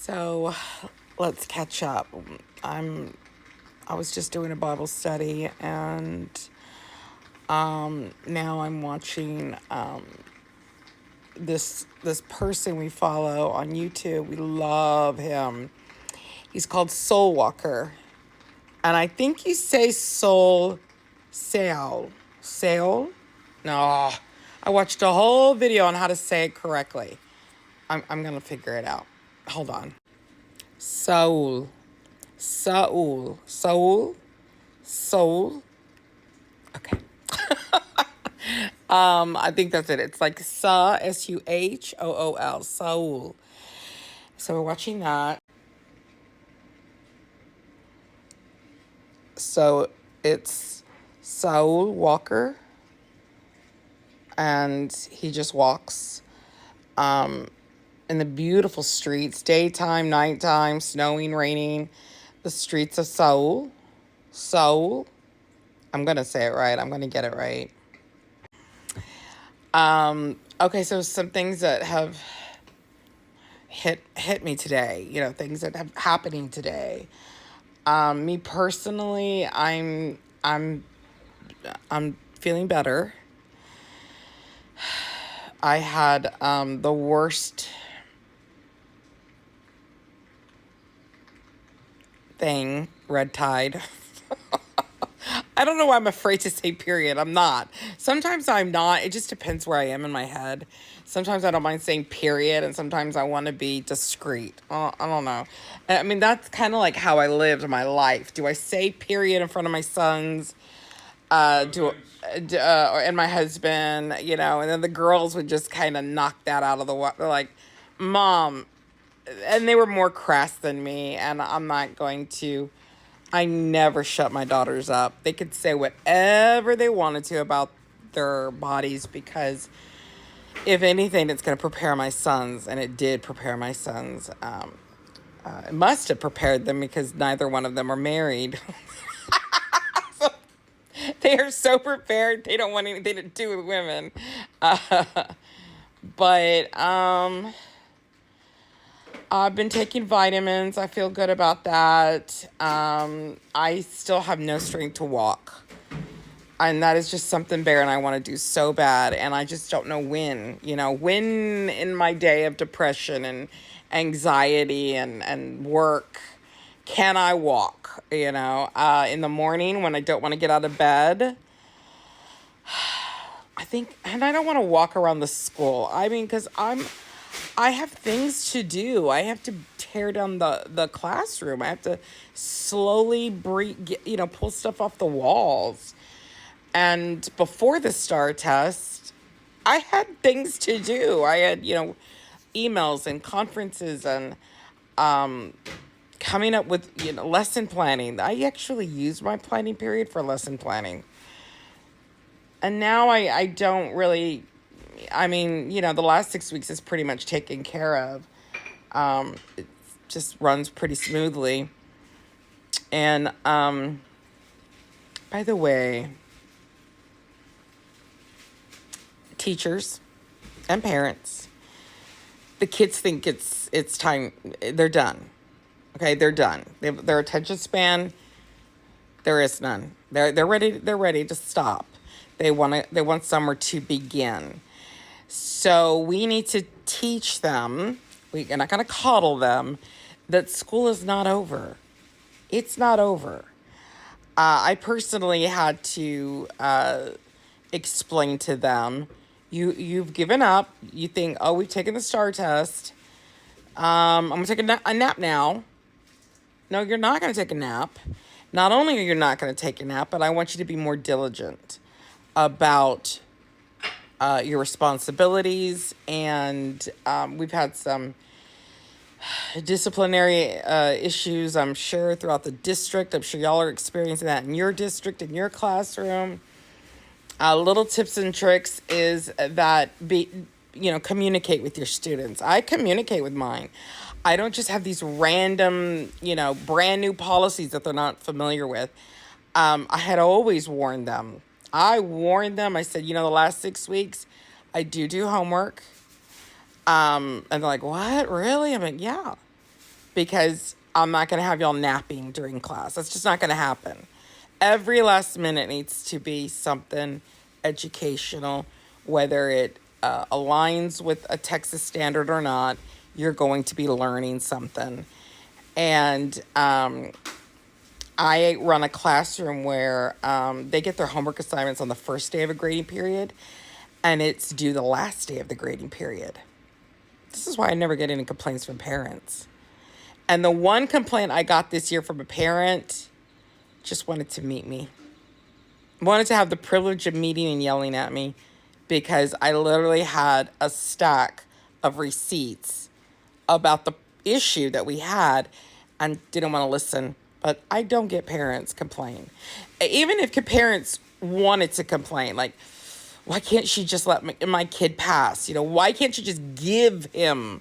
So let's catch up. I was just doing a Bible study, and now I'm watching this person we follow on YouTube. We love him. He's called Soul Walker, and I think you say Soul Sail. Sail? No, I watched a whole video on how to say it correctly. I'm gonna figure it out. Hold on. Saul. Saul. Saul. Soul. Okay. I think that's it. It's like Suhool. Saul. So we're watching that. So it's Saul Walker, and he just walks in the beautiful streets, daytime, nighttime, snowing, raining, the streets of Seoul. Seoul. I'm going to say it right. I'm going to get it right. Okay, so some things that have hit me today, things that have happening today. Me personally, I'm feeling better. I had the worst thing, red tide. I don't know why I'm afraid to say period. I'm not. Sometimes I'm not. It just depends where I am in my head. Sometimes I don't mind saying period, and sometimes I want to be discreet. I don't know. I mean, that's kind of like how I lived my life. Do I say period in front of my sons? And my husband, and then the girls would just kind of knock that out of the water. They're like, Mom, and they were more crass than me, and I'm not going to. I never shut my daughters up. They could say whatever they wanted to about their bodies, because if anything, it's going to prepare my sons, and it did prepare my sons. It must have prepared them, because neither one of them are married. So they are so prepared. They don't want anything to do with women. But I've been taking vitamins. I feel good about that. I still have no strength to walk. And that is just something Bear and I want to do so bad. And I just don't know when. When in my day of depression and anxiety and work can I walk? In the morning when I don't want to get out of bed. I think, and I don't want to walk around the school. I mean, because I have things to do. I have to tear down the classroom. I have to slowly pull stuff off the walls. And before the STAR test, I had things to do. I had, emails and conferences and coming up with, lesson planning. I actually used my planning period for lesson planning. And now I don't really, the last 6 weeks is pretty much taken care of. It just runs pretty smoothly. And, by the way, teachers and parents, the kids think it's time. They're done. Okay, they're done. Their attention span, there is none. They're ready to stop. They want summer to begin. So we need to teach them, we're not going to coddle them, that school is not over. It's not over. I personally had to explain to them, you've given up. You think, oh, we've taken the STAR test. I'm going to take a nap now. No, you're not going to take a nap. Not only are you not going to take a nap, but I want you to be more diligent about your responsibilities. And we've had some disciplinary issues, I'm sure, throughout the district. I'm sure y'all are experiencing that in your district, in your classroom. Little tips and tricks is that communicate with your students. I communicate with mine. I don't just have these random, brand new policies that they're not familiar with. I had always warned them. I warned them. I said, the last 6 weeks, I do homework. And they're like, what? Really? I'm like, yeah. because I'm not going to have y'all napping during class. That's just not going to happen. Every last minute needs to be something educational, whether it aligns with a Texas standard or not. You're going to be learning something. And I run a classroom where they get their homework assignments on the first day of a grading period, and it's due the last day of the grading period. This is why I never get any complaints from parents. And the one complaint I got this year from a parent just wanted to meet me. Wanted to have the privilege of meeting and yelling at me because I literally had a stack of receipts about the issue that we had and didn't want to listen. But I don't get parents complain. Even if parents wanted to complain, like, why can't she just let my kid pass? Why can't she just give him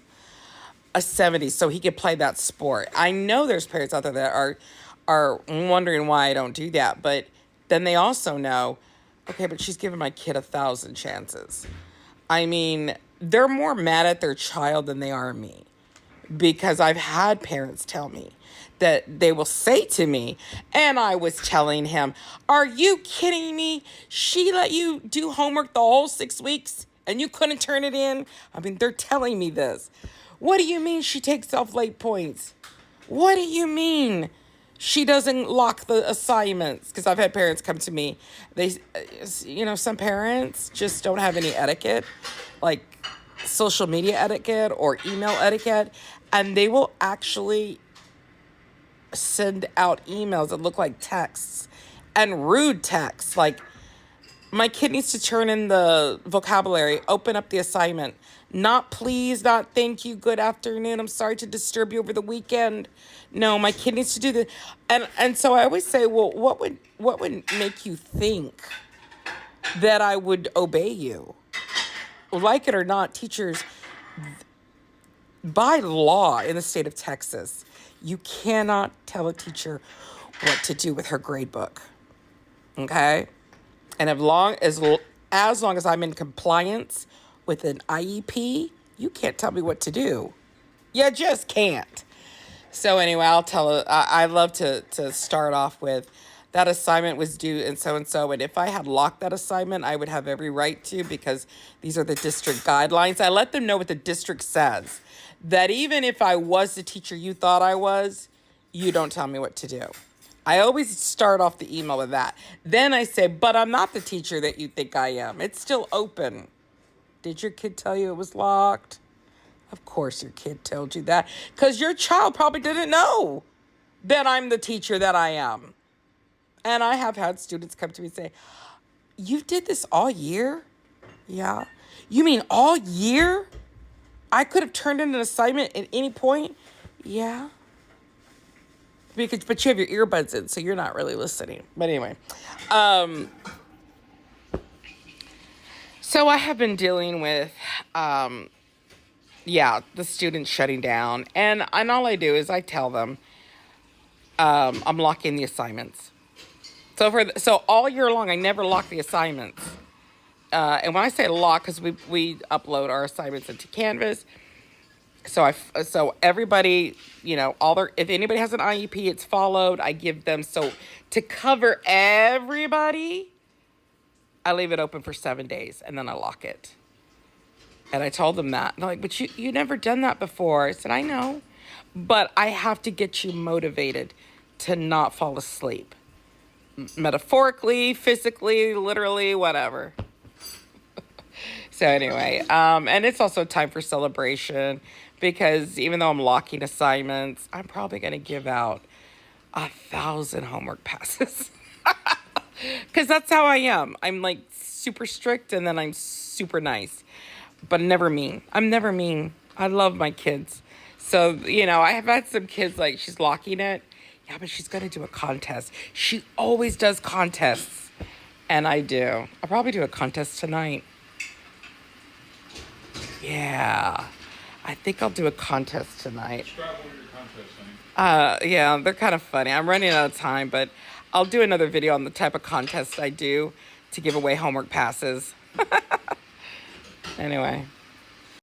a 70 so he could play that sport? I know there's parents out there that are wondering why I don't do that, but then they also know, okay, but she's giving my kid 1,000 chances. I mean, they're more mad at their child than they are me, because I've had parents tell me that they will say to me, and I was telling him, are you kidding me? She let you do homework the whole 6 weeks and you couldn't turn it in? I mean, they're telling me this. What do you mean she takes off late points? What do you mean she doesn't lock the assignments? Because I've had parents come to me. They, some parents just don't have any etiquette, like social media etiquette or email etiquette, and they will actually send out emails that look like texts, and rude texts like, my kid needs to turn in the vocabulary, open up the assignment, not please, not thank you, good afternoon, I'm sorry to disturb you over the weekend. No, my kid needs to do this. And so I always say, well, what would make you think that I would obey you? Like it or not, teachers, by law in the state of Texas, you cannot tell a teacher what to do with her grade book. Okay? And as long as I'm in compliance with an IEP, you can't tell me what to do. You just can't. So anyway, I love to start off with, that assignment was due and so, and if I had locked that assignment, I would have every right to, because these are the district guidelines. I let them know what the district says, that even if I was the teacher you thought I was, you don't tell me what to do. I always start off the email with that. Then I say, but I'm not the teacher that you think I am. It's still open. Did your kid tell you it was locked? Of course your kid told you that, because your child probably didn't know that I'm the teacher that I am. And I have had students come to me and say, you did this all year? Yeah. You mean all year? I could have turned in an assignment at any point? Yeah. But you have your earbuds in, so you're not really listening. But anyway. So I have been dealing with, the students shutting down. And all I do is I tell them, I'm locking the assignments. So all year long, I never lock the assignments. And when I say lock, because we upload our assignments into Canvas. So everybody, if anybody has an IEP, it's followed. I give them, so to cover everybody, I leave it open for 7 days and then I lock it. And I told them that. And they're like, but you never done that before. I said, I know, but I have to get you motivated to not fall asleep. Metaphorically, physically, literally, whatever. So anyway, and it's also time for celebration, because even though I'm locking assignments, I'm probably going to give out 1,000 homework passes. Because that's how I am. I'm like super strict, and then I'm super nice, but never mean. I'm never mean. I love my kids. So, I have had some kids like, she's locking it. Yeah, but she's going to do a contest. She always does contests. And I do. I'll probably do a contest tonight. Yeah. I think I'll do a contest tonight. Describe what your contest, honey. Yeah, they're kind of funny. I'm running out of time, but I'll do another video on the type of contest I do to give away homework passes. Anyway.